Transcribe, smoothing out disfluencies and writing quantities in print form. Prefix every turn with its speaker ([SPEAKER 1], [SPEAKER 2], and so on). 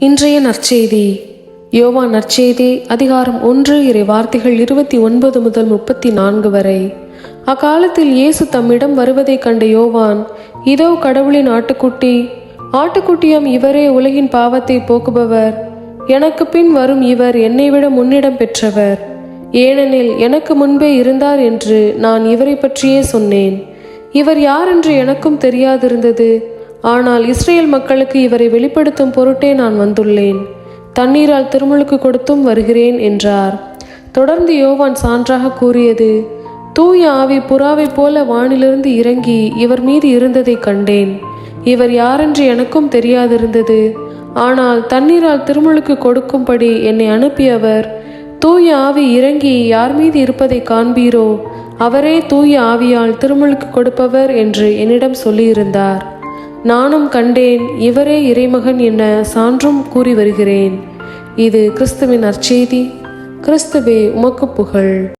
[SPEAKER 1] இன்றைய நற்செய்தி யோவான் நற்செய்தி அதிகாரம் 1 இறை வார்த்தைகள் 29 முதல் 34 வரை. அக்காலத்தில் இயேசு தம்மிடம் வருவதைக் கண்ட யோவான், இதோ கடவுளின் ஆட்டுக்குட்டியாம் இவரே உலகின் பாவத்தை போக்குபவர். எனக்கு பின் வரும் இவர் என்னை விட முன்னிடம் பெற்றவர், ஏனெனில் எனக்கு முன்பே இருந்தார் என்று நான் இவரை பற்றியே சொன்னேன். இவர் யார் என்று எனக்கும் தெரியாதிருந்தது. ஆனால் இஸ்ரேல் மக்களுக்கு இவரை வெளிப்படுத்தும் பொருட்டே நான் வந்துள்ளேன். தண்ணீரால் திருமுழுக்கு கொடுத்தும் வருகிறேன் என்றார். தொடர்ந்து யோவான் சான்றாக கூறியது, தூய ஆவி புறாவைப் போல வானிலிருந்து இறங்கி இவர் மீது இருந்ததை கண்டேன். இவர் யாரென்று எனக்கும் தெரியாதிருந்தது. ஆனால் தண்ணீரால் திருமுழுக்கு கொடுக்கும்படி என்னை அனுப்பியவர், தூய ஆவி இறங்கி யார் மீது இருப்பதை காண்பீரோ அவரே தூய ஆவியால் திருமுழுக்கு கொடுப்பவர் என்று என்னிடம் சொல்லியிருந்தார். நானும் கண்டேன், இவரே இறைமகன் என சான்றும் கூறி வருகிறேன். இது கிறிஸ்துவின் நற்செய்தி. கிறிஸ்துவே உமக்கு புகழ்.